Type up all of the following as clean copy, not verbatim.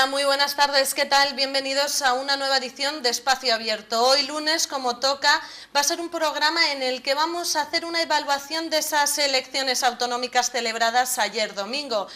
Hola, muy buenas tardes, ¿qué tal? Bienvenidos a una nueva edición de Espacio Abierto. Hoy lunes, como toca, va a ser un programa en el que vamos a hacer una evaluación de esas elecciones autonómicas celebradas ayer domingo.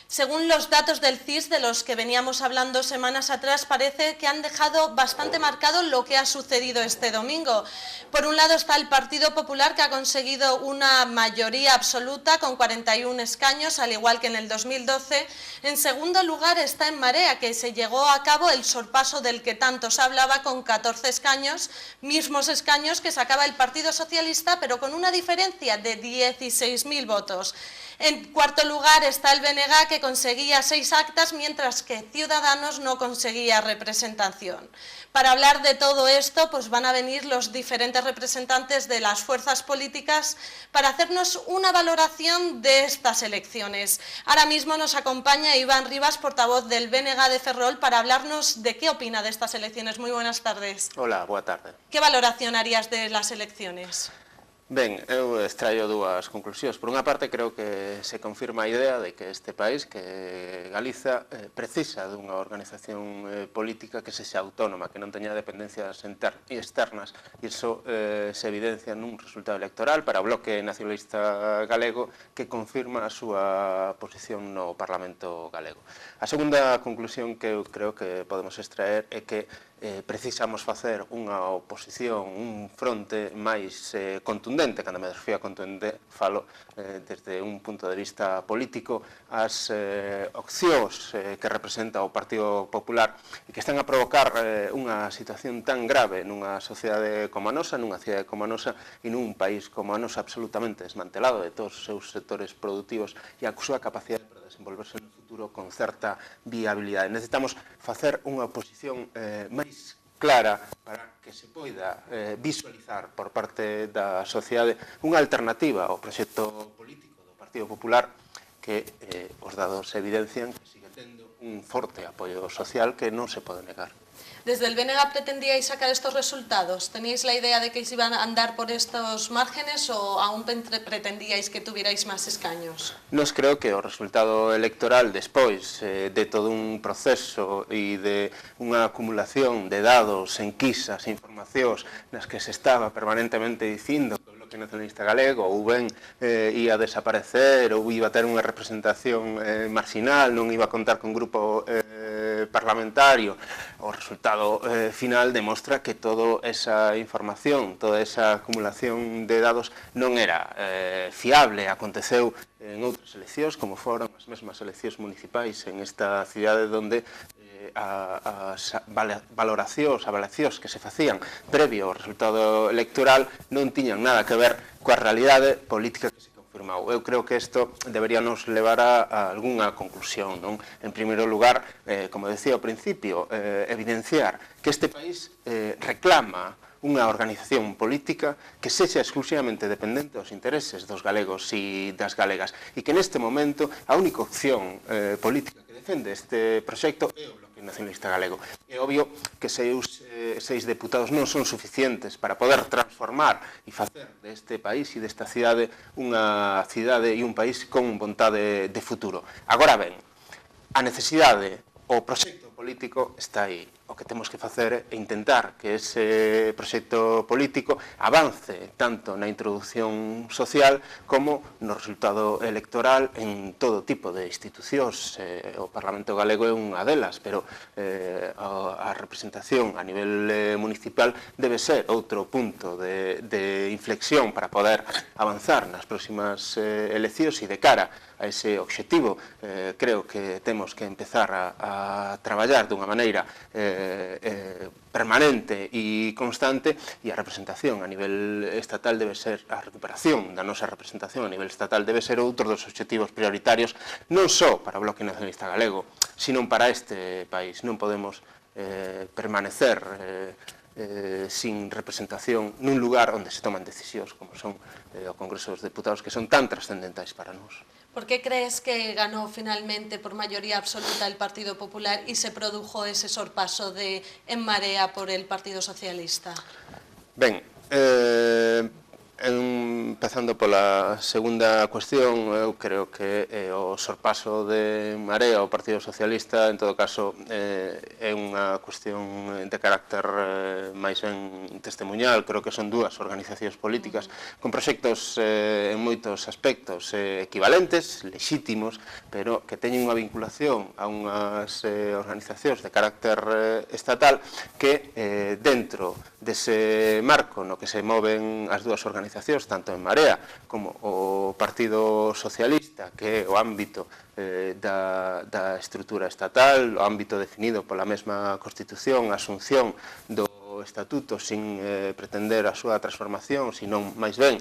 Según los datos del CIS, de los que veníamos hablando semanas atrás, parece que han dejado bastante marcado lo que ha sucedido este domingo. Por un lado está el Partido Popular, que ha conseguido una mayoría absoluta con 41 escaños, al igual que en el 2012. En segundo lugar está En Marea, que se llevó a cabo el sorpaso del que tanto se hablaba, con 14 escaños, mismos escaños que sacaba el Partido Socialista, pero con una diferencia de 16.000 votos. En cuarto lugar está el BNG, que conseguía 6 actas, mientras que Ciudadanos no conseguía representación. Para hablar de todo esto, pues van a venir los diferentes representantes de las fuerzas políticas para hacernos una valoración de estas elecciones. Ahora mismo nos acompaña Iván Rivas, portavoz del BNG de Ferrol, para hablarnos de qué opina de estas elecciones. Muy buenas tardes. Hola, boa tarde. ¿Qué valoración harías de las elecciones? Ben, eu extraio dúas conclusións. Por unha parte, creo que se confirma a idea de que este país, que Galiza, precisa dunha organización política que sexa autónoma, que non teña dependencias externas. E iso se evidencia nun resultado electoral para o Bloque Nacionalista Galego, que confirma a súa posición no Parlamento Galego. A segunda conclusión que eu creo que podemos extraer é que precisamos facer unha oposición, un fronte máis contundente. Cando me refiro a contundente, falo desde un punto de vista político, as opcións que representa o Partido Popular e que están a provocar unha situación tan grave nunha sociedade como a nosa, nunha cidade como a nosa e nun país como a nosa absolutamente desmantelado de todos os seus sectores productivos e a súa capacidade para desenvolverse no futuro con certa viabilidade. Necesitamos facer unha oposición máis clara para que se poida visualizar por parte da sociedade unha alternativa ao proxecto político do Partido Popular que os dados evidencian que sigue tendo un forte apoio social que non se pode negar. ¿Desde el BNG pretendíais sacar estos resultados? ¿Teníais la idea de que iban a andar por estos márgenes o aún pretendíais que tuvierais máis escaños? Nos creo que o resultado electoral, despois de todo un proceso e de unha acumulación de dados, enquisas, informacións nas que se estaba permanentemente dicindo que o Bloque Nacionalista Galego ou ben ia desaparecer ou iba a ter unha representación marginal, non iba a contar con grupo parlamentario, o resultado final demostra que toda esa información, toda esa acumulación de dados non era fiable. Aconteceu en outras eleccións, como foron as mesmas eleccións municipais en esta cidade, onde as valoracións que se facían previo ao resultado electoral non tiñan nada que ver coa realidade política que se confirmou. Eu creo que isto debería nos levar a algunha conclusión, non? En primeiro lugar, como decía ao principio, evidenciar que este país reclama unha organización política que sexa exclusivamente dependente dos intereses dos galegos e das galegas e que neste momento a única opción política que defende este proxecto é o Bloque Nacionalista Galego. É obvio que seis deputados non son suficientes para poder transformar e facer deste país e desta cidade unha cidade e un país con vontade de futuro. Agora ben, a necesidade, o proxecto político está aí. O que temos que facer é intentar que ese proxecto político avance tanto na introducción social como no resultado electoral en todo tipo de institucións. O Parlamento Galego é unha delas, pero a representación a nivel municipal debe ser outro punto de inflexión para poder avanzar nas próximas eleccións e de cara a ese obxectivo creo que temos que empezar a traballar dunha maneira permanente e constante, e a representación a nivel estatal debe ser, a recuperación da nosa representación a nivel estatal debe ser outro dos obxectivos prioritarios, non só para o Bloque Nacionalista Galego, sino para este país. Non podemos permanecer sin representación nun lugar onde se toman decisións como son o Congreso dos Deputados, que son tan trascendentais para nós. ¿Por qué crees que ganó finalmente por mayoría absoluta el Partido Popular y se produjo ese sorpaso de En Marea por el Partido Socialista? Ben, Empezando pola segunda cuestión, eu creo que o sorpaso de Marea ao Partido Socialista, en todo caso, é unha cuestión de carácter máis ben testemunhal. Creo que son dúas organizacións políticas con proxectos en moitos aspectos equivalentes, lexítimos, pero que teñen unha vinculación a unhas organizacións de carácter estatal que dentro dese marco no que se moven as dúas organizacións, tanto en Marea como o Partido Socialista, que é o ámbito da estrutura estatal, o ámbito definido pola mesma Constitución, a asunción do Estatuto sin pretender a súa transformación, senón máis ben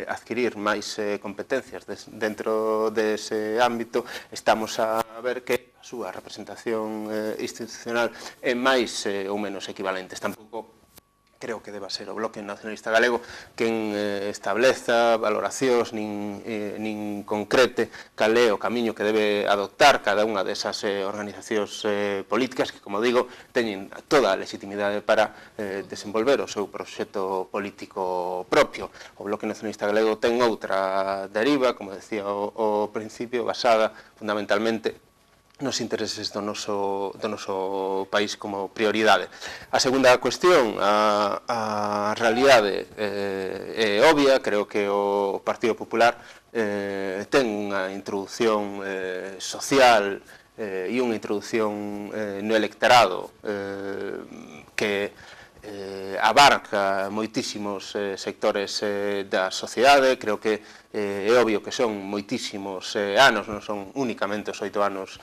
adquirir máis competencias dentro dese ámbito. Estamos a ver que a súa representación institucional é máis ou menos equivalentes. Tampouco creo que deba ser o Bloque Nacionalista Galego quen estableza valoracións nin concrete cal é o camiño que debe adoptar cada unha desas organizacións políticas que, como digo, teñen toda a legitimidade para desenvolver o seu proxecto político propio. O Bloque Nacionalista Galego ten outra deriva, como decía ao principio, basada fundamentalmente nos intereses do noso país como prioridade. A segunda cuestión, a realidade é obvia. Creo que o Partido Popular ten unha introducción social e unha introducción no electorado que abarca moitísimos sectores da sociedade. Creo que é obvio que son moitísimos anos, non son únicamente os 8 anos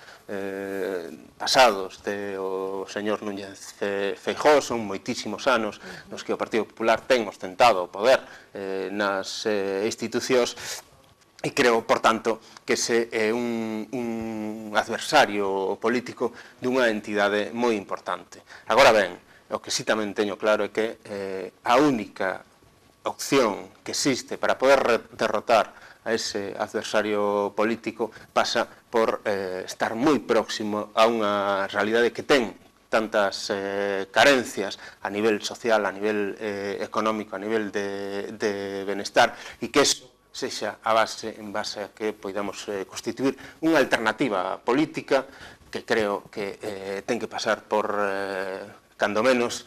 pasados do señor Núñez Feijóo, son moitísimos anos nos que o Partido Popular ten ostentado o poder nas institucións. E creo, por tanto, que ese é un adversario político dunha entidade moi importante. Agora ben, o que sí tamén teño claro é que a única opción que existe para poder derrotar a ese adversario político pasa por estar moi próximo a unha realidade que ten tantas carencias a nivel social, a nivel económico, a nivel de benestar, e que eso sexa en base a que podamos constituir unha alternativa política que creo que ten que pasar por cando menos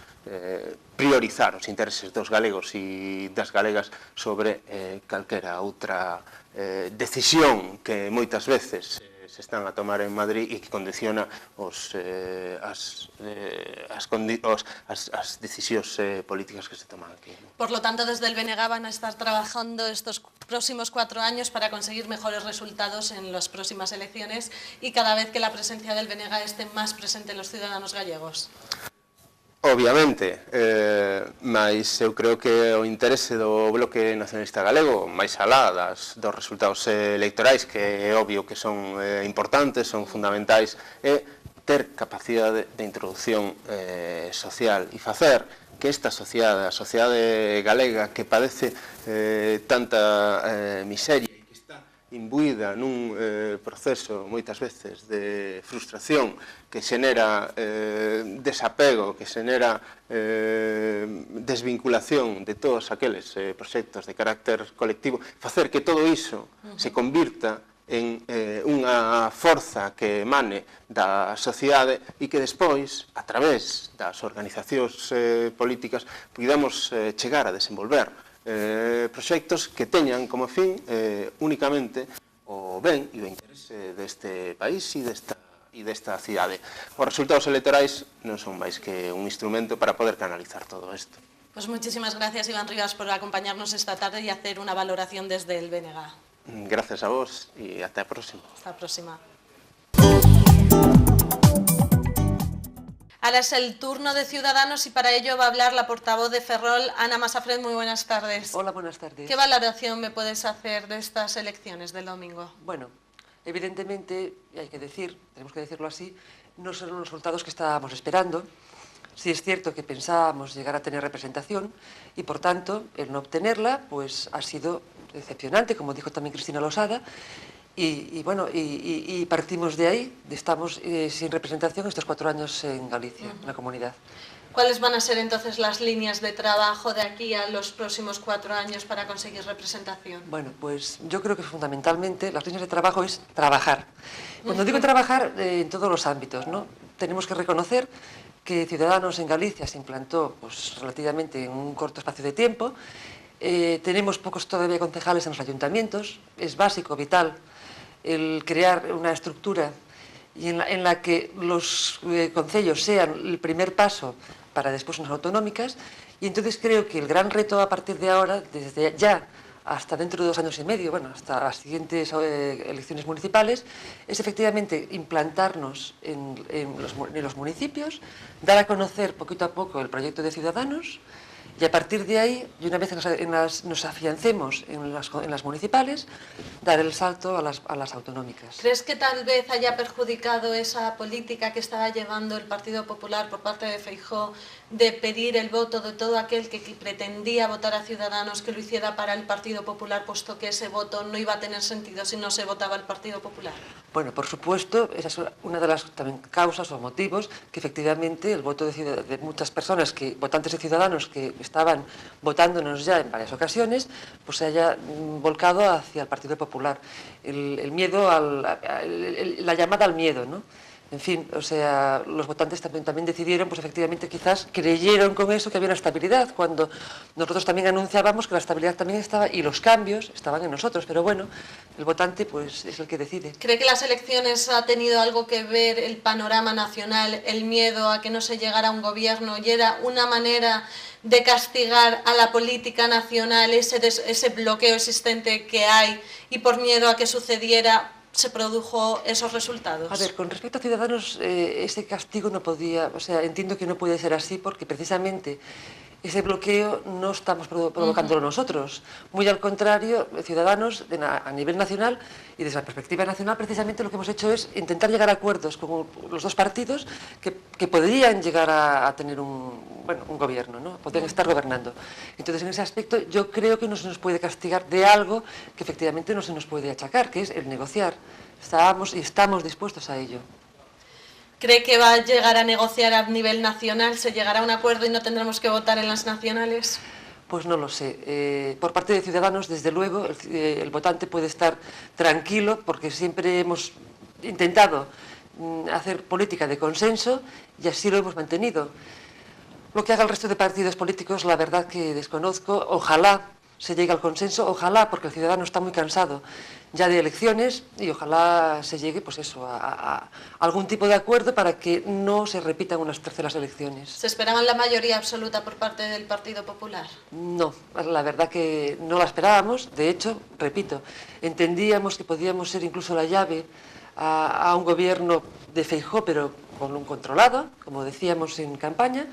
priorizar os intereses dos galegos e das galegas sobre calquera outra decisión que moitas veces se están a tomar en Madrid e que condiciona as decisións políticas que se toman aquí. Por lo tanto, desde el BNG van a estar trabajando estos próximos 4 años para conseguir mejores resultados en las próximas elecciones y cada vez que la presencia del BNG esté más presente en los ciudadanos gallegos. Obviamente, mas eu creo que o interese do Bloque Nacionalista Galego, máis alá dos resultados electorais, que é obvio que son importantes, son fundamentais, é ter capacidade de introducción social e facer que esta sociedade, a sociedade galega, que padece tanta miseria, imbuída nun proceso moitas veces de frustración que xenera desapego, que xenera desvinculación de todos aqueles proxectos de carácter colectivo, facer que todo iso se convirta en unha forza que emane da sociedade e que despois, a través das organizacións políticas, podamos chegar a desenvolver proxectos que teñan como fin únicamente o ben e o interese deste país e desta cidade. Os resultados electorais non son máis que un instrumento para poder canalizar todo isto. Pues muchísimas gracias, Iván Rivas, por acompañarnos esta tarde y hacer una valoración desde el BNG. Gracias a vos y hasta la próxima. Hasta la próxima. Ahora es el turno de Ciudadanos y para ello va a hablar la portavoz de Ferrol, Ana Masafred. Muy buenas tardes. Hola, buenas tardes. ¿Qué valoración me puedes hacer de estas elecciones del domingo? Bueno, evidentemente, y hay que decir, tenemos que decirlo así, no son los resultados que estábamos esperando. Sí es cierto que pensábamos llegar a tener representación y, por tanto, el no obtenerla pues ha sido decepcionante, como dijo también Cristina Losada. Y partimos de ahí, estamos sin representación estos 4 años en Galicia, en la comunidad. ¿Cuáles van a ser entonces las líneas de trabajo de aquí a los próximos 4 años para conseguir representación? Bueno, pues yo creo que fundamentalmente las líneas de trabajo es trabajar. Cuando digo trabajar, en todos los ámbitos, ¿no? Tenemos que reconocer que Ciudadanos en Galicia se implantó pues, relativamente en un corto espacio de tiempo. Tenemos pocos todavía concejales en los ayuntamientos. Es básico, vital, el crear una estructura y en la que los concellos sean el primer paso para después unas autonómicas. Y entonces creo que el gran reto a partir de ahora, desde ya hasta dentro de 2 años y medio, bueno, hasta las siguientes elecciones municipales, es efectivamente implantarnos en los municipios, dar a conocer poquito a poco el proyecto de Ciudadanos y a partir de ahí, y una vez nos afiancemos en las municipales, dar el salto a las autonómicas. ¿Crees que tal vez haya perjudicado esa política que estaba llevando el Partido Popular por parte de Feijóo de pedir el voto de todo aquel que pretendía votar a Ciudadanos, que lo hiciera para el Partido Popular, puesto que ese voto no iba a tener sentido si no se votaba al Partido Popular? Bueno, por supuesto, esa es una de las también causas o motivos que efectivamente el voto de muchas personas, votantes de Ciudadanos que estaban votándonos ya en varias ocasiones, pues se haya volcado hacia el Partido Popular. El miedo, la llamada al miedo, ¿no? En fin, o sea, los votantes también decidieron, pues efectivamente quizás creyeron con eso que había una estabilidad, cuando nosotros también anunciábamos que la estabilidad también estaba y los cambios estaban en nosotros, pero bueno, el votante pues es el que decide. ¿Cree que las elecciones ha tenido algo que ver el panorama nacional, el miedo a que no se llegara a un gobierno y era una manera de castigar a la política nacional ese bloqueo existente que hay y por miedo a que sucediera se produjo esos resultados? A ver, con respecto a Ciudadanos, ese castigo no podía, o sea, entiendo que no puede ser así porque precisamente ese bloqueo no estamos provocándolo nosotros. Muy al contrario, Ciudadanos a nivel nacional y desde la perspectiva nacional precisamente lo que hemos hecho es intentar llegar a acuerdos con los dos partidos que podrían llegar a tener un gobierno, ¿no? Podrían estar gobernando. Entonces, en ese aspecto yo creo que no se nos puede castigar de algo que efectivamente no se nos puede achacar, que es el negociar. Estamos dispuestos a ello. ¿Cree que va a llegar a negociar a nivel nacional? ¿Se llegará a un acuerdo y no tendremos que votar en las nacionales? Pues no lo sé. Por parte de Ciudadanos, desde luego, el votante puede estar tranquilo porque siempre hemos intentado hacer política de consenso y así lo hemos mantenido. Lo que haga el resto de partidos políticos, la verdad que desconozco. Ojalá se llegue al consenso, ojalá, porque el ciudadano está muy cansado ya de elecciones y ojalá se llegue pues eso, a algún tipo de acuerdo para que no se repitan unas terceras elecciones. ¿Se esperaban la mayoría absoluta por parte del Partido Popular? No, la verdad que no la esperábamos. De hecho, repito, entendíamos que podíamos ser incluso la llave a un gobierno de Feijóo, pero con un controlado, como decíamos en campaña.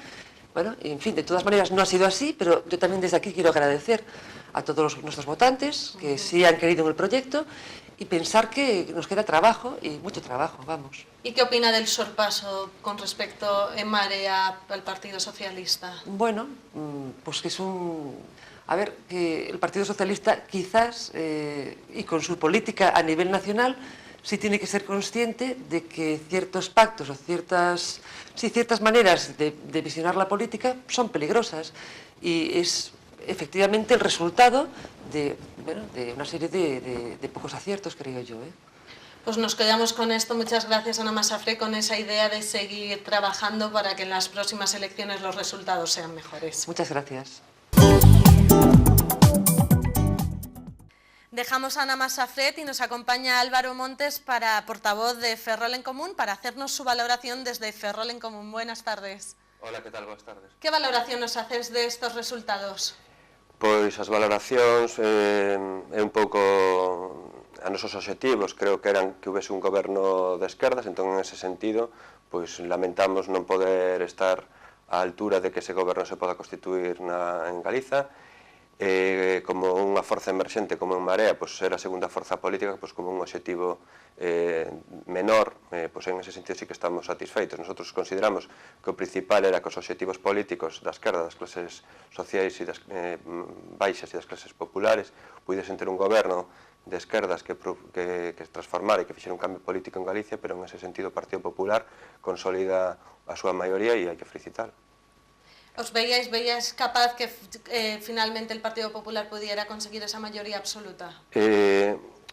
Bueno, en fin, de todas maneras no ha sido así, pero yo también desde aquí quiero agradecer a todos nuestros votantes que sí han creído en el proyecto y pensar que nos queda trabajo y mucho trabajo, vamos. ¿Y qué opina del sorpaso con respecto en Marea al Partido Socialista? Bueno, pues que es a ver, que el Partido Socialista quizás, y con su política a nivel nacional, sí tiene que ser consciente de que ciertos pactos o ciertas maneras de visionar la política son peligrosas y es efectivamente el resultado de una serie de pocos aciertos, creo yo. Pues nos quedamos con esto. Muchas gracias, Ana Masafré, con esa idea de seguir trabajando para que en las próximas elecciones los resultados sean mejores. Muchas gracias. Dejamos a Ana Masafret y nos acompaña Álvaro Montes, portavoz de Ferrol en Común, para hacernos su valoración desde Ferrol en Común. Buenas tardes. Hola, que tal? Boas tardes. Que valoración nos haces de estos resultados? Pois as valoracións é un pouco a nosos obxectivos, creo que eran que houvese un goberno de esquerdas, entón en ese sentido pois lamentamos non poder estar á altura de que ese goberno se poda constituir en Galiza. Como unha forza emerxente como en Marea, pois ser a segunda forza política, pois como un obxectivo menor, pois en ese sentido sí que estamos satisfeitos. Nosotros consideramos que o principal era que os obxectivos políticos da esquerda, das clases sociais e das baixas e das clases populares puidesen ter un goberno de esquerdas que transformara e que fixera un cambio político en Galicia, pero en ese sentido o Partido Popular consolida a súa maioría e hai que felicitar. ¿Os veíais capaz que finalmente el Partido Popular pudiera conseguir esa mayoría absoluta?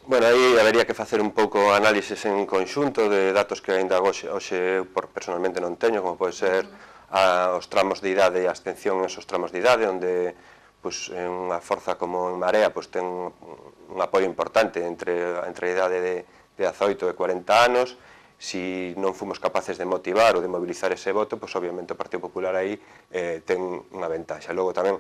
Bueno, aí habería que facer un pouco análisis en conxunto de datos que ainda hoxe personalmente non teño, como pode ser os tramos de idade e a abstención en esos tramos de idade, onde unha forza como En Marea ten un apoio importante entre a idade de 18 e 40 anos. Si non fomos capaces de motivar ou de mobilizar ese voto, obviamente o Partido Popular aí ten unha ventaxa. Logo tamén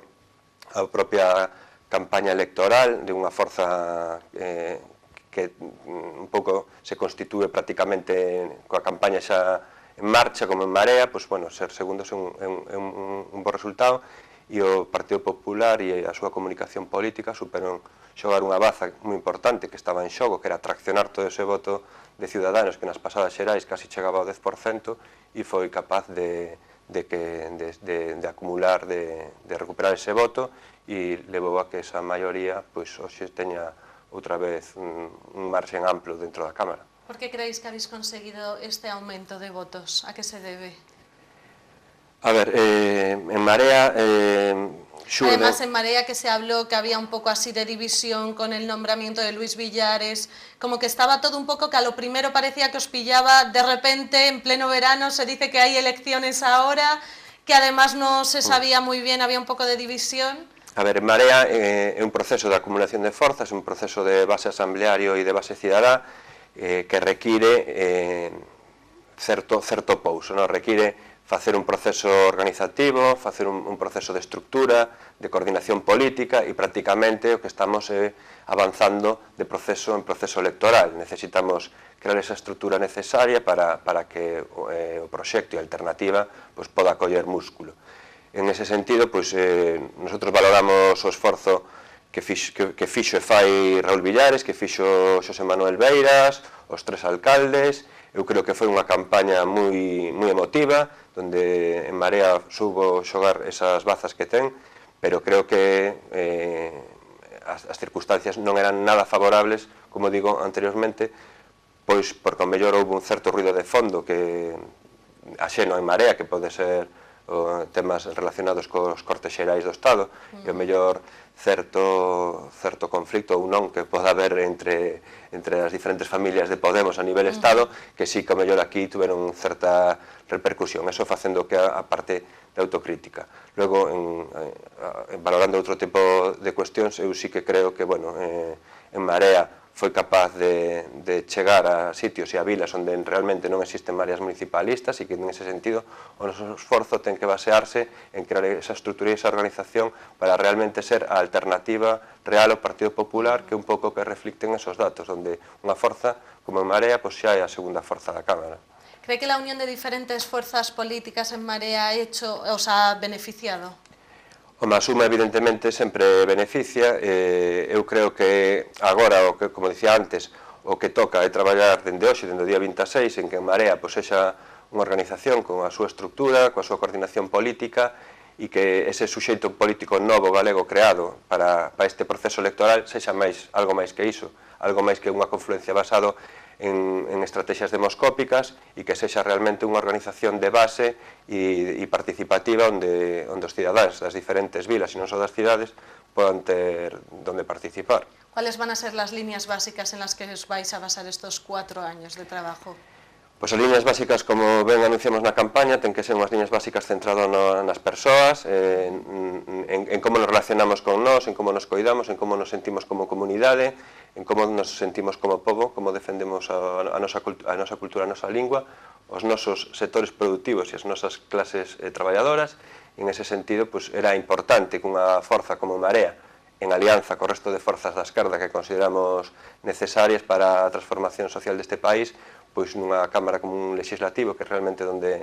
a propia campaña electoral de unha forza que un pouco se constitúe prácticamente coa campaña xa en marcha como En Marea, ser segundos é un bo resultado, e o Partido Popular e a súa comunicación política superan xogar unha baza moi importante que estaba en xogo, que era traccionar todo ese voto de Ciudadanos que nas pasadas xerais casi chegaba ao 10% e foi capaz de acumular, de recuperar ese voto e levou a que esa maioría hoxe teña outra vez un marxen amplo dentro da Cámara. ¿Por qué creéis que habéis conseguido este aumento de votos? ¿A qué se debe? A ver, En Marea... Además, En Marea que se habló que había un poco así de división con el nombramiento de Luis Villares, como que estaba todo un poco que a lo primero parecía que os pillaba, de repente en pleno verano se dice que hay elecciones ahora, que además no se sabía muy bien, había un poco de división. A ver, En Marea é un proceso de acumulación de forzas, un proceso de base asambleario e de base cidadá que require certo pouso, require facer un proceso organizativo, facer un proceso de estructura, de coordinación política e prácticamente o que estamos avanzando de proceso en proceso electoral. Necesitamos crear esa estructura necesaria para que o proxecto e a alternativa poda coller músculo. En ese sentido, nosotros valoramos o esforzo que fixo e fai Raúl Villares, que fixo Xosé Manuel Beiras, os 3 alcaldes. Eu creo que foi unha campaña moi emotiva, onde En Marea soubo xogar esas bazas que ten, pero creo que as circunstancias non eran nada favorables, como digo anteriormente, porque ao mellor houve un certo ruido de fondo que axeno a En Marea, que pode ser temas relacionados cos cortes xerais do Estado, e ao mellor certo conflicto ou non que poda haber entre as diferentes familias de Podemos a nivel Estado, que sí que ao mellor aquí tuveron certa repercusión, eso facendo que a parte de autocrítica. Logo, valorando outro tipo de cuestións, eu sí que creo que, En Marea foi capaz de chegar a sitios e a vilas onde realmente non existen mareas municipalistas e que, en ese sentido, o noso esforzo ten que basearse en crear esa estrutura e esa organización para realmente ser a alternativa real ao Partido Popular, que un pouco que reflicten esos datos, onde unha forza como En Marea xa é a segunda forza da Cámara. ¿Cree que la unión de diferentes fuerzas políticas En Marea os ha beneficiado? A suma, evidentemente, sempre beneficia. Eu creo que agora, como dicía antes, o que toca é traballar dende hoxe, dende o día 26, en que En Marea sexa unha organización con a súa estructura, coa súa coordinación política, e que ese suxeito político novo galego creado para este proceso electoral sexa algo máis que iso, algo máis que unha confluencia basado en estrategias demoscópicas e que sexa realmente unha organización de base e participativa onde os cidadáns das diferentes vilas e non só das cidades podan ter donde participar. ¿Cuáles van a ser las líneas básicas en las que os vais a basar estos 4 años de trabajo? Pois as líneas básicas, como ben anunciamos na campaña, ten que ser unhas líneas básicas centradas nas persoas, en como nos relacionamos con nós, en como nos coidamos, en como nos sentimos como comunidade, en como nos sentimos como pobo, como defendemos a nosa cultura, a nosa lingua, os nosos sectores productivos e as nosas clases traballadoras. En ese sentido, era importante que unha forza como Marea, en alianza co resto de forzas da esquerda que consideramos necesarias para a transformación social deste país, nunha Cámara como un legislativo, que é realmente onde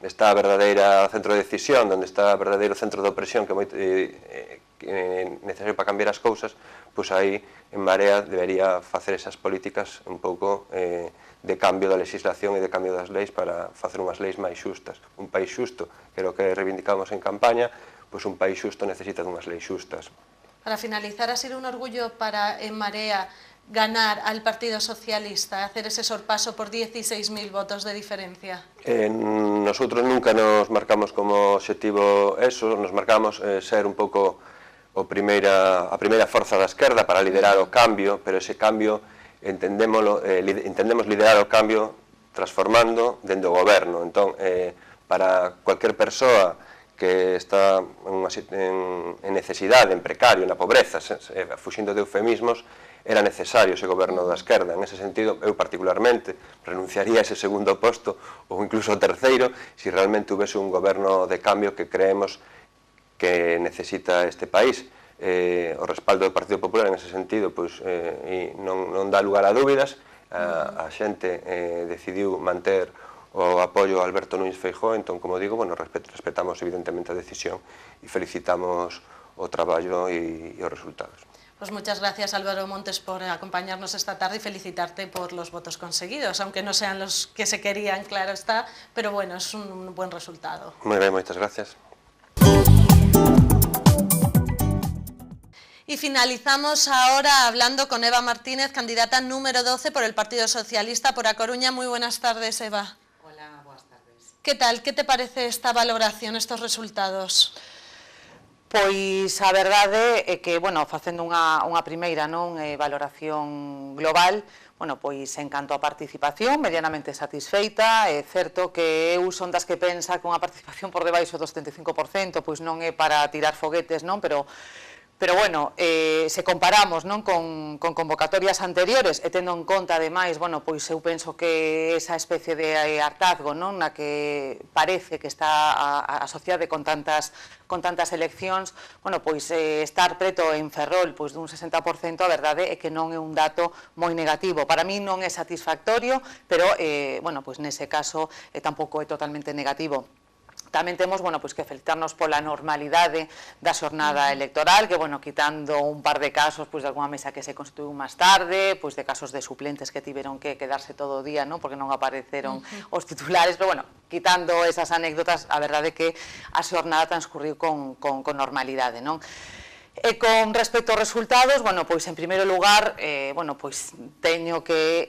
está a verdadeira centro de decisión, onde está o verdadeiro centro de opresión que é necesario para cambiar as cousas, aí En Marea debería facer esas políticas un pouco de cambio da legislación e de cambio das leis para facer unhas leis máis xustas. Un país xusto, que é o que reivindicamos en campaña, un país xusto necesita dunhas leis xustas. Para finalizar, ha sido un orgullo para En Marea ganar al Partido Socialista, hacer ese sorpaso por 16.000 votos de diferencia? Nosotros nunca nos marcamos como obxectivo eso, nos marcamos ser un pouco a primeira forza da esquerda para liderar o cambio, pero ese cambio entendemos liderar o cambio transformando dentro do goberno. Entón, para cualquier persoa que está en necesidade, en precario, na pobreza, fuxindo de eufemismos, era necesario ese goberno da esquerda. En ese sentido, eu particularmente renunciaría a ese segundo posto ou incluso ao terceiro se realmente houvese un goberno de cambio que creemos que necesita este país. O respaldo do Partido Popular en ese sentido non dá lugar a dúbidas. A xente decidiu manter o apoio a Alberto Núñez Feijóo, entón, como digo, respetamos evidentemente a decisión e felicitamos o traballo e os resultados. Pues muchas gracias, Álvaro Montes, por acompañarnos esta tarde y felicitarte por los votos conseguidos, aunque no sean los que se querían, claro está, pero bueno, es un buen resultado. Moi ben, moitas gracias. Y finalizamos ahora hablando con Eva Martínez, candidata número 12 por el Partido Socialista por A Coruña. Muy buenas tardes, Eva. Hola, buenas tardes. ¿Qué tal? ¿Qué te parece esta valoración, estos resultados? Pois a verdade é que, bueno, facendo unha primeira valoración global, bueno, pois en canto a participación, medianamente satisfeita. É certo que eu son das que pensa que unha participación por debaixo do 75% pois non é para tirar foguetes, non? Pero bueno, se comparamos con convocatorias anteriores e tendo en conta, ademais, bueno, pois eu penso que esa especie de hartazgo na que parece que está asociada con tantas eleccións, bueno, pois estar preto en Ferrol pois dun 60%, a verdade é que non é un dato moi negativo. Para mí non é satisfactorio, pero, bueno, pois nese caso tampouco é totalmente negativo. Tamén temos, bueno, pois que felicitarnos pola normalidade da xornada electoral, que, bueno, quitando un par de casos, pois de alguna mesa que se constituiu máis tarde, pois de casos de suplentes que tiveron que quedarse todo o día, non, porque non apareceron os titulares, pero, bueno, quitando esas anécdotas, a verdade é que a xornada transcurriu con normalidade, non? E con respecto aos resultados, bueno, pois en primeiro lugar, bueno, pois teño que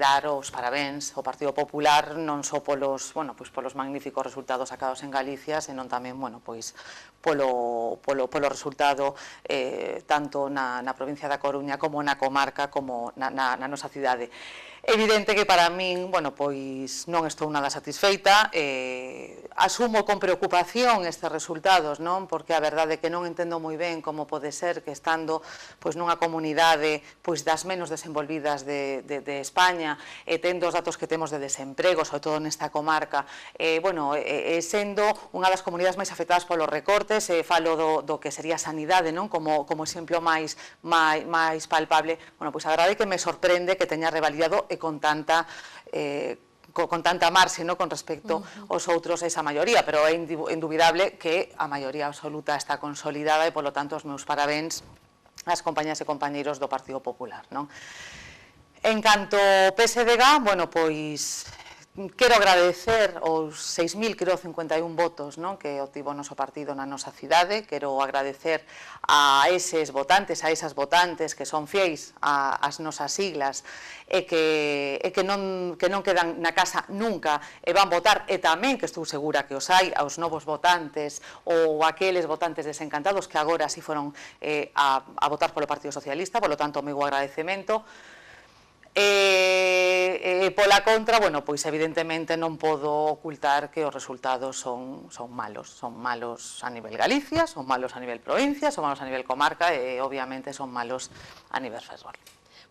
dar os parabéns ao Partido Popular non só polos, bueno, pois polos magníficos resultados sacados en Galicia, senón tamén, bueno, pois polo resultado tanto na provincia da Coruña como na comarca como na nosa cidade. Evidente que para min, bueno, pois non estou nada satisfeita, asumo con preocupación estes resultados, non? Porque a verdade é que non entendo moi ben como pode ser que estando pois nunha comunidade pois das menos desenvolvidas de España e tendo os datos que temos de desemprego, sobre todo nesta comarca, bueno, sendo unha das comunidades máis afectadas polos recortes, falo do que sería a sanidade, non? Como exemplo máis palpable, bueno, pois a verdade é que me sorprende que teña revalidado e con tanta marxe con respecto aos outros esa maioría, pero é indubidable que a maioría absoluta está consolidada e, polo tanto, os meus parabéns ás compañeras e compañeiros do Partido Popular. En canto ao PSDG, bueno, pois quero agradecer os 6.051 votos que obtivo o noso partido na nosa cidade. Quero agradecer a eses votantes, a esas votantes que son fieis ás nosas siglas e que non quedan na casa nunca e van votar, e tamén, que estou segura que os hai, aos novos votantes ou aqueles votantes desencantados que agora si foron a votar polo Partido Socialista. Polo tanto, o meu agradecemento. Pola contra, bueno, pois evidentemente non podo ocultar que os resultados son malos a nivel Galicia, son malos a nivel provincia, son malos a nivel comarca e obviamente son malos a nivel Ferrol.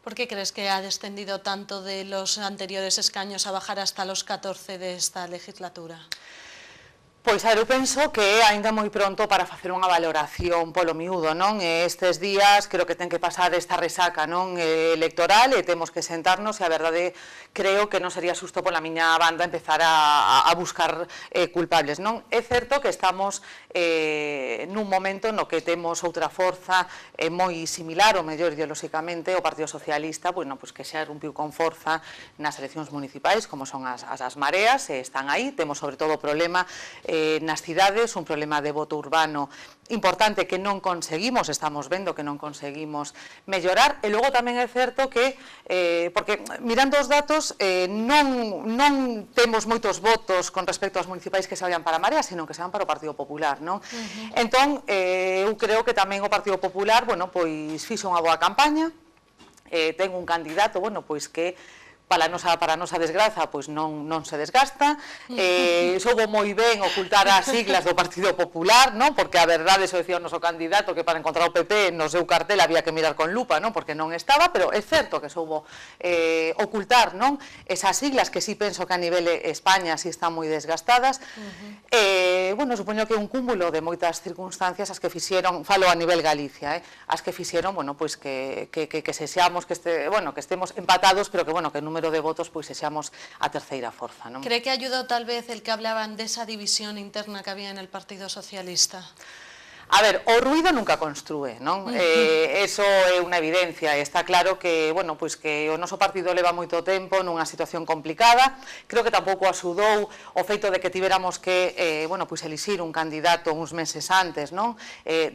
¿Por qué crees que ha descendido tanto de los anteriores escaños a bajar hasta los 14 de esta legislatura? Pois, eu penso que é aínda moi pronto para facer unha valoración polo miúdo, non? Estes días creo que ten que pasar esta resaca electoral e temos que sentarnos e a verdade creo que non sería xusto pola miña banda empezar a buscar culpables, non? É certo que estamos nun momento no que temos outra forza moi similar ou mellor ideolóxicamente o Partido Socialista, que xa rompiu con forza nas eleccións municipais, como son as mareas, están aí. Temos sobre todo o problema nas cidades, un problema de voto urbano importante que non conseguimos, estamos vendo que non conseguimos mellorar, e logo tamén é certo que, porque mirando os datos, non temos moitos votos con respecto aos municipais que se vayan para a Marea, senón que se van para o Partido Popular, non? Entón, eu creo que tamén o Partido Popular, bueno, pois fixo unha boa campaña, ten un candidato, bueno, pois que para a nosa desgraza, pois non se desgasta, soubo moi ben ocultar as siglas do Partido Popular, non? Porque a verdade, xo decía o noso candidato, que para encontrar o PP no seu cartel había que mirar con lupa, non? Porque non estaba, pero é certo que soubo ocultar, non? Esas siglas que sí penso que a nivel España sí están moi desgastadas. Bueno, supoño que un cúmulo de moitas circunstancias as que fixeron, falo a nivel Galicia, as que fixeron, bueno, pois que sexamos, que estemos empatados, pero que, bueno, que o número de votos pois sexamos a terceira forza, non? ¿Cree que ayudó tal vez el que hablaban de esa división interna que había en el Partido Socialista? A ver, o ruido nunca construe, non? Eso é unha evidencia, e está claro que, bueno, pois que o noso partido leva moito tempo nunha situación complicada. Creo que tampouco axudou o feito de que tiveramos que, bueno, pois elixir un candidato uns meses antes, non?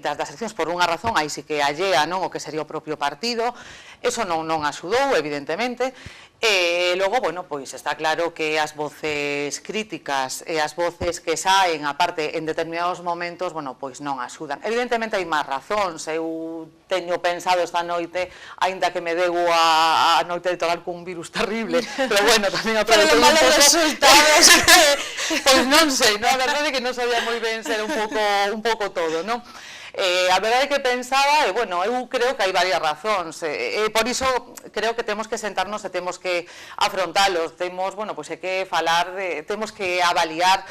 Das eleccións por unha razón, aí sí que allea, non? O que sería o propio partido. Eso non axudou, evidentemente. E logo, bueno, pois está claro que as voces críticas e as voces que saen, aparte, en determinados momentos, bueno, pois non axudan. Evidentemente hai máis razóns, eu teño pensado esta noite, aínda que me deu a noite electoral cun virus terrible, pero bueno, tamén aproveitei un pouco... Pero resultados... Pois non sei, non? A verdade é que non sabía moi ben ser un pouco todo, non? A verdade que pensaba, e, bueno, eu creo que hai varias razóns, e por iso creo que temos que sentarnos e temos que afrontalos, temos, bueno, pois é que falar, temos que avaliar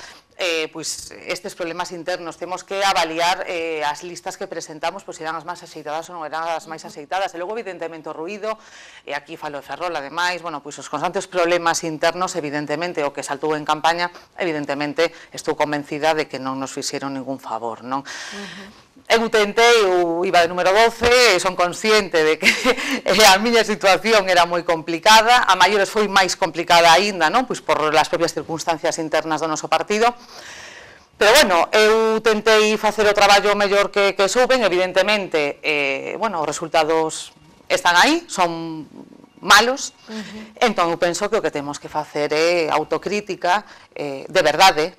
pois estes problemas internos, temos que avaliar as listas que presentamos, pois eran as máis axeitadas ou non eran as máis axeitadas, e logo evidentemente o ruído, e aquí falo de Ferrol, ademais, bueno, pois os constantes problemas internos, evidentemente, o que saltou en campaña, evidentemente, estou convencida de que non nos fixeron ningún favor, non? Eu tentei, eu iba de número 12, son consciente de que a miña situación era moi complicada, a maiores foi máis complicada aínda, non? Pois por as propias circunstancias internas do noso partido. Pero, bueno, eu tentei facer o traballo mellor que souben, evidentemente, bueno, os resultados están aí, son malos, entón eu penso que o que temos que facer é autocrítica de verdade,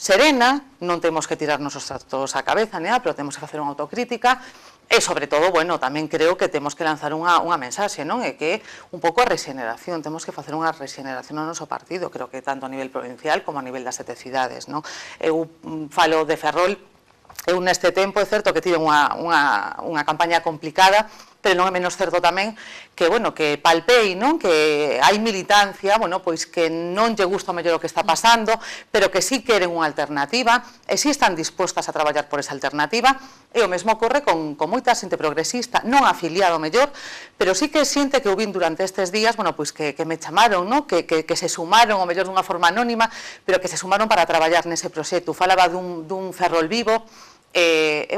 serena, non temos que tirarnos os trastos á cabeza, pero temos que facer unha autocrítica e, sobre todo, bueno, tamén creo que temos que lanzar unha mensaxe, non? É que un pouco a rexeneración, temos que facer unha rexeneración no noso partido, creo que tanto a nivel provincial como a nivel das 7 cidades, non? Eu falo de Ferrol, eu neste tempo é certo que tive unha campaña complicada, pero non é menos certo tamén que, bueno, que palpei, non? Que hai militancia, bueno, pois que non lle gusta mellor o que está pasando, pero que sí queren unha alternativa, e sí están dispostas a traballar por esa alternativa, e o mesmo ocorre con moita xente progresista, non afiliado mellor, pero sí que xente que eu vin durante estes días, bueno, pois que me chamaron, non? Que se sumaron, o mellor dunha forma anónima, pero que se sumaron para traballar nese proxecto. Falaba dun Ferrol vivo,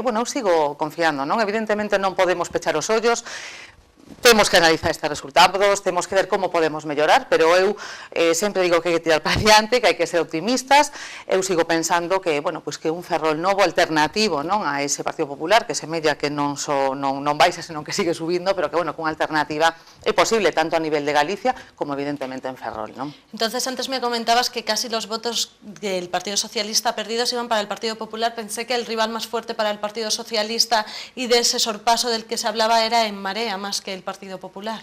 bueno, eu sigo confiando, non? Evidentemente non podemos pechar os ollos, temos que analizar estes resultados, temos que ver como podemos mellorar, pero eu sempre digo que hai que tirar para diante, que hai que ser optimistas. Eu sigo pensando que, bueno, pois que un Ferrol novo alternativo, non, a ese Partido Popular, que semella que non baixa, senón que sigue subindo, pero que, bueno, que unha alternativa é posible tanto a nivel de Galicia como evidentemente en Ferrol, non? Entonces, antes me comentabas que casi los votos del Partido Socialista perdidos iban para el Partido Popular. Pensé que el rival más fuerte para el Partido Socialista y de ese sorpaso del que se hablaba era en Marea, más que el Partido Popular.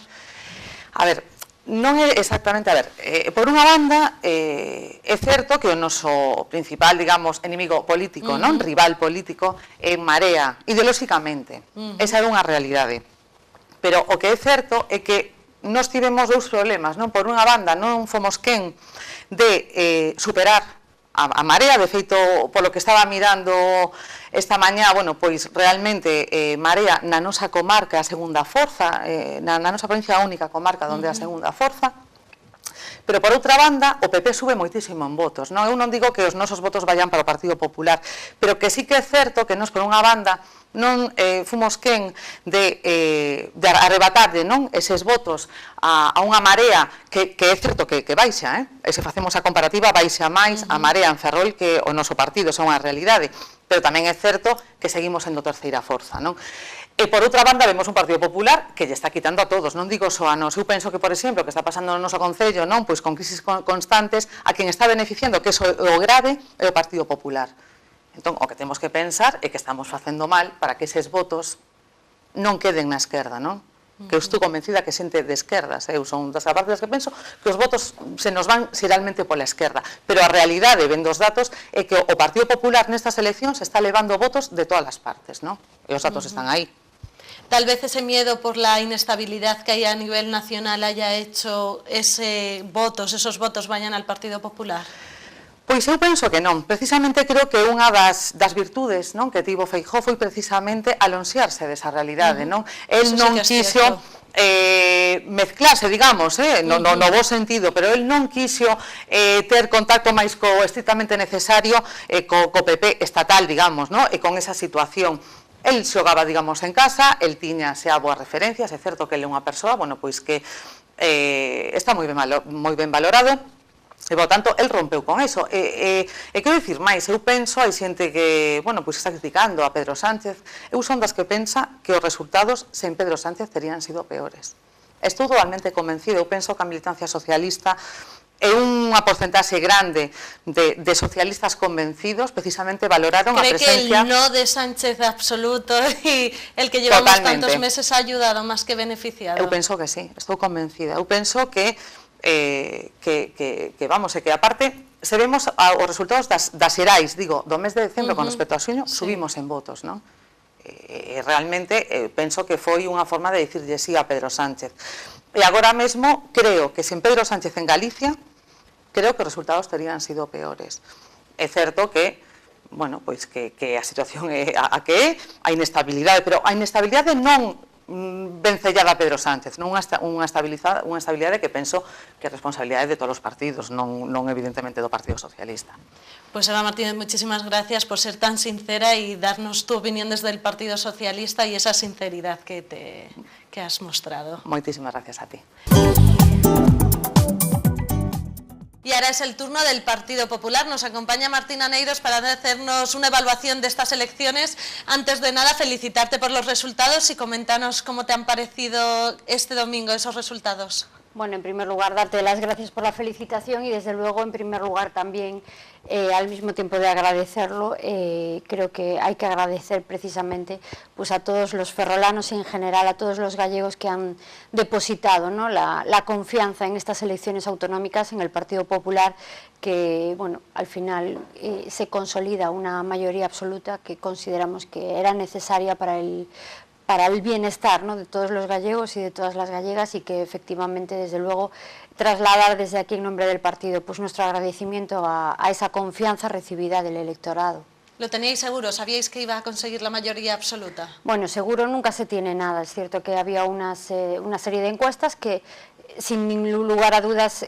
A ver, non é exactamente, a ver, por unha banda, é certo que o noso principal, digamos, enemigo político, non, rival político, é Marea, ideolóxicamente, esa é unha realidade. Pero o que é certo é que nós tivemos dous problemas, non? Por unha banda, non fomos quen de superar a Marea, de feito, polo que estaba mirando esta mañá, bueno, pois realmente Marea na nosa comarca a segunda forza, na nosa provincia a única comarca onde é a segunda forza, Pero por outra banda, o PP sube moitísimo en votos, non? Eu non digo que os nosos votos vayan para o Partido Popular, pero que sí que é certo que nos, por unha banda, non fomos quen de arrebatarle, non, eses votos a unha marea que é certo que baixa, e se facemos a comparativa baixa máis a marea en Ferrol que o noso partido, son unha realidade, pero tamén é certo que seguimos sendo terceira forza, non? E por outra banda vemos un Partido Popular que lle está quitando a todos, non digo só a nos. Eu penso que, por exemplo, que está pasando no noso Concello, non, pois con crisis constantes, a quen está beneficiando, que é o grave, é o Partido Popular. Entón, o que temos que pensar é que estamos facendo mal para que eses votos non queden na esquerda, non? Que eu estou convencida que xente de esquerdas, eu son das apartes que penso que os votos se nos van xeralmente pola esquerda, pero a realidade, vendo os datos, é que o Partido Popular nestas eleccións está levando votos de todas as partes, non? E os datos están aí. Tal vez ese miedo por la inestabilidad que hay a nivel nacional haya hecho esos votos vayan al Partido Popular. Pois eu penso que non. Precisamente creo que unha das virtudes, non, que tivo Feijóo foi precisamente alonxearse desa realidade, non? El non quixo mezclarse, digamos, no bo sentido, pero el non quixo ter contacto máis co estrictamente necesario co PP estatal, digamos, non? E con esa situación. El xogaba, digamos, en casa, el tiña xa boas referencias, é certo que ele é unha persoa, bueno, pois que está moi ben valorado, e, por tanto, el rompeu con eso. E quero dicir máis, eu penso, hai xente que, bueno, pois está criticando a Pedro Sánchez, eu son das que pensa que os resultados sen Pedro Sánchez terían sido peores. Estou totalmente convencido, eu penso que a militancia socialista é unha porcentaxe grande de socialistas convencidos, precisamente valoraron a presencia... ¿Cree que el no de Sánchez absoluto y el que llevamos tantos meses ha ayudado más que beneficiado? Eu penso que sí, estou convencida. Eu penso que vamos, que aparte, se vemos os resultados das xerais, digo, do mes de decembro con respecto ao xuño, subimos en votos, non? Realmente penso que foi unha forma de dicirlle sí a Pedro Sánchez. E agora mesmo creo que sen Pedro Sánchez en Galicia, creo que os resultados terían sido peores. É certo que, bueno, pois que a situación é a que é, a inestabilidade, pero a inestabilidade non vencellada a Pedro Sánchez, non unha estabilidade que penso que é responsabilidade de todos os partidos, non evidentemente do Partido Socialista. Pues Eva Martínez, muchísimas gracias por ser tan sincera y darnos tu opinión desde el Partido Socialista y esa sinceridad que has mostrado. Moitísimas gracias a ti. Y ahora es el turno del Partido Popular. Nos acompaña Martina Neiros para hacernos una evaluación de estas elecciones. Antes de nada, felicitarte por los resultados y coméntanos cómo te han parecido este domingo esos resultados. Bueno, en primer lugar, darte las gracias por la felicitación y desde luego, en primer lugar, también al mismo tiempo de agradecerlo, creo que hay que agradecer precisamente pues, a todos los ferrolanos y en general a todos los gallegos que han depositado, ¿no? la confianza en estas elecciones autonómicas en el Partido Popular, que bueno, al final se consolida una mayoría absoluta que consideramos que era necesaria para el bienestar, ¿no? de todos los gallegos y de todas las gallegas, y que efectivamente, desde luego, trasladar desde aquí en nombre del partido pues nuestro agradecimiento a esa confianza recibida del electorado. ¿Lo teníais seguro? ¿Sabíais que iba a conseguir la mayoría absoluta? Bueno, seguro nunca se tiene nada. Es cierto que había una serie de encuestas que sin ningún lugar a dudas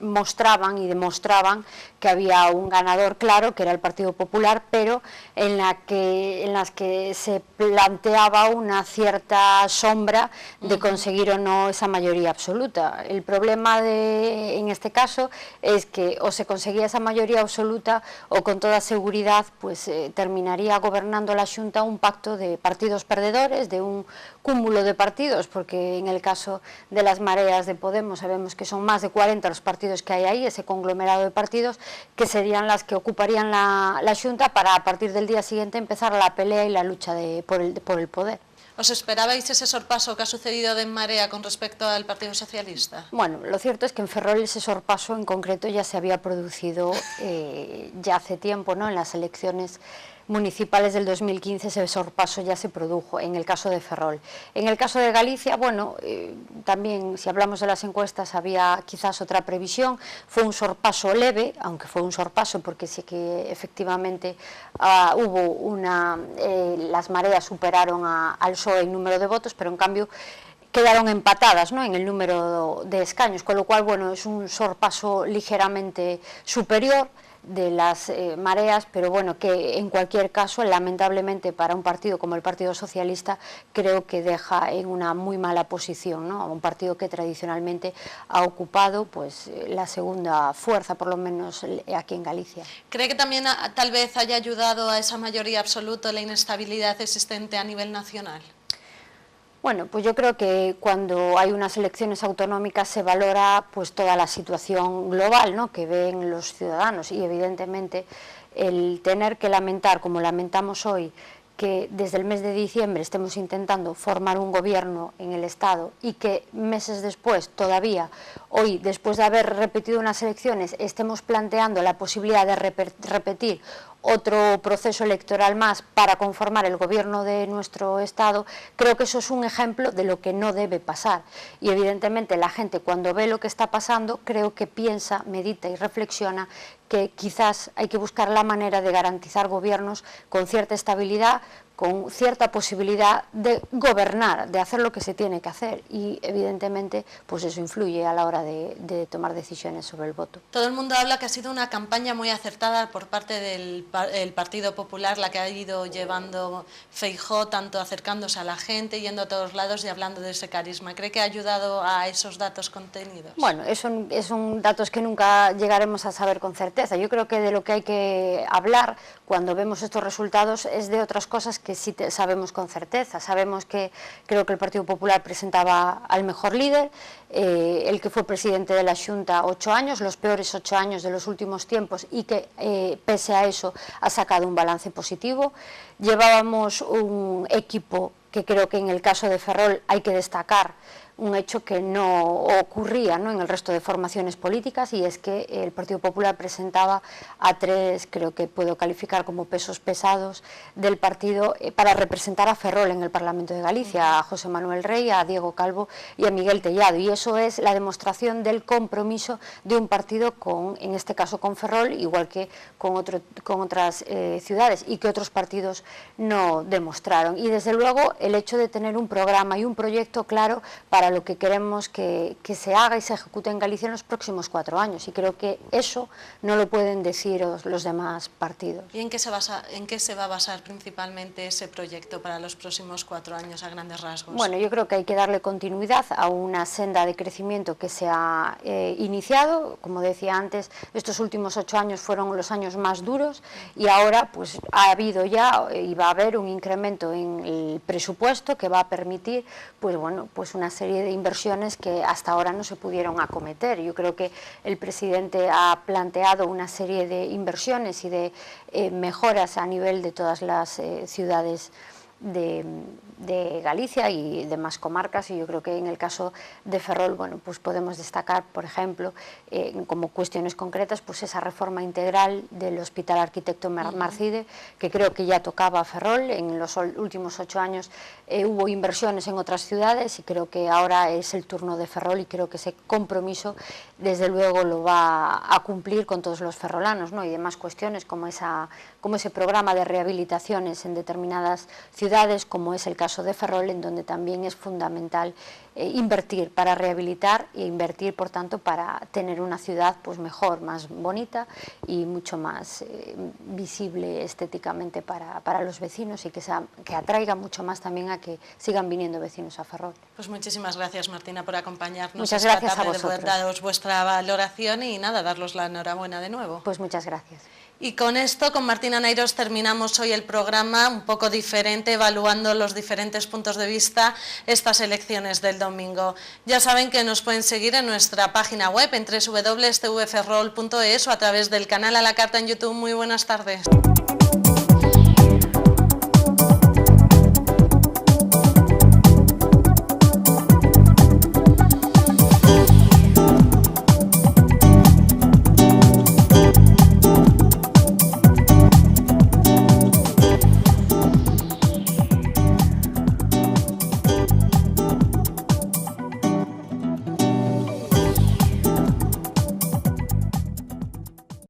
mostraban y demostraban que había un ganador claro, que era el Partido Popular, pero en las que se planteaba una cierta sombra de conseguir o no esa mayoría absoluta. El problema en este caso es que o se conseguía esa mayoría absoluta o con toda seguridad pues terminaría gobernando la Xunta un pacto de partidos perdedores, de un cúmulo de partidos, porque en el caso de las mareas de Podemos sabemos que son más de 40 los partidos que hay ahí, ese conglomerado de partidos, que serían las que ocuparían la Xunta para a partir del día siguiente empezar la pelea y la lucha por el poder. ¿Os esperabais ese sorpaso que ha sucedido de En Marea con respecto al Partido Socialista? Bueno, lo cierto es que en Ferrol ese sorpaso en concreto ya se había producido ya hace tiempo, ¿no? En las elecciones municipales del 2015 ese sorpaso ya se produjo, en el caso de Ferrol. En el caso de Galicia, bueno, también si hablamos de las encuestas había quizás otra previsión, fue un sorpaso leve, aunque fue un sorpaso porque sí que efectivamente hubo las mareas superaron al PSOE en número de votos, pero en cambio quedaron empatadas, ¿no?, en el número de escaños, con lo cual, bueno, es un sorpaso ligeramente superior de las mareas, pero bueno, que en cualquier caso, lamentablemente para un partido como el Partido Socialista, creo que deja en una muy mala posición, ¿no?, a un partido que tradicionalmente ha ocupado pues la segunda fuerza, por lo menos aquí en Galicia. ¿Cree que también tal vez haya ayudado a esa mayoría absoluta la inestabilidad existente a nivel nacional? Bueno, pues yo creo que cuando hay unas elecciones autonómicas se valora pues toda la situación global, ¿no?, que ven los ciudadanos, y evidentemente el tener que lamentar, como lamentamos hoy, que desde el mes de diciembre estemos intentando formar un gobierno en el Estado y que meses después, todavía hoy, después de haber repetido unas elecciones, estemos planteando la posibilidad de repetir otro proceso electoral más para conformar el gobierno de nuestro Estado, creo que eso es un ejemplo de lo que no debe pasar. Y evidentemente la gente, cuando ve lo que está pasando, creo que piensa, medita y reflexiona que quizás hay que buscar la manera de garantizar gobiernos con cierta estabilidad, con cierta posibilidad de gobernar, de hacer lo que se tiene que hacer, y evidentemente pues eso influye a la hora de tomar decisiones sobre el voto. Todo el mundo habla que ha sido una campaña muy acertada por parte del Partido Popular, la que ha ido llevando Feijóo, tanto acercándose a la gente, yendo a todos lados y hablando de ese carisma. ¿Cree que ha ayudado a esos datos contenidos? Bueno, son datos que nunca llegaremos a saber con certeza. Yo creo que de lo que hay que hablar cuando vemos estos resultados es de otras cosas que sí sabemos con certeza. Sabemos que creo que el Partido Popular presentaba al mejor líder, el que fue presidente de la Xunta 8 años, los peores 8 años de los últimos tiempos, y que pese a eso ha sacado un balance positivo. Llevábamos un equipo que creo que en el caso de Ferrol hay que destacar, un hecho que no ocurría, ¿no?, en el resto de formaciones políticas, y es que el Partido Popular presentaba a 3, creo que puedo calificar como pesos pesados del partido, para representar a Ferrol en el Parlamento de Galicia, a José Manuel Rey, a Diego Calvo y a Miguel Tellado, y eso es la demostración del compromiso de un partido con, en este caso con Ferrol, igual que con otras ciudades, y que otros partidos no demostraron. Y desde luego el hecho de tener un programa y un proyecto claro para lo que queremos que se haga y se ejecute en Galicia en los próximos 4 años, y creo que eso no lo pueden decir los demás partidos. ¿Y en qué se va a basar principalmente ese proyecto para los próximos 4 años a grandes rasgos? Bueno, yo creo que hay que darle continuidad a una senda de crecimiento que se ha iniciado. Como decía antes, estos últimos 8 años fueron los años más duros, y ahora pues ha habido ya y va a haber un incremento en el presupuesto que va a permitir pues bueno, pues una serie de inversiones que hasta ahora no se pudieron acometer. Yo creo que el presidente ha planteado una serie de inversiones y de mejoras a nivel de todas las ciudades de Galicia y demás comarcas, y yo creo que en el caso de Ferrol, bueno, pues podemos destacar, por ejemplo, como cuestiones concretas, pues esa reforma integral del Hospital Arquitecto Marcide, que creo que ya tocaba a Ferrol. En los últimos 8 años hubo inversiones en otras ciudades, y creo que ahora es el turno de Ferrol, y creo que ese compromiso desde luego lo va a cumplir con todos los ferrolanos, ¿no?, y demás cuestiones como ese programa de rehabilitaciones en determinadas ciudades, como es el caso de Ferrol, en donde también es fundamental invertir para rehabilitar, e invertir por tanto para tener una ciudad pues mejor, más bonita y mucho más visible estéticamente para los vecinos, y que atraiga mucho más también a que sigan viniendo vecinos a Ferrol. Pues muchísimas gracias, Martina, por acompañarnos. Muchas gracias esta tarde, a vosotros. de daros vuestra valoración y nada, daros la enhorabuena de nuevo. Pues muchas gracias. Y con esto, con Martina Nairos, terminamos hoy el programa un poco diferente, evaluando los diferentes puntos de vista estas elecciones del domingo. Ya saben que nos pueden seguir en nuestra página web en www.tvferrol.es o a través del canal A la Carta en YouTube. Muy buenas tardes.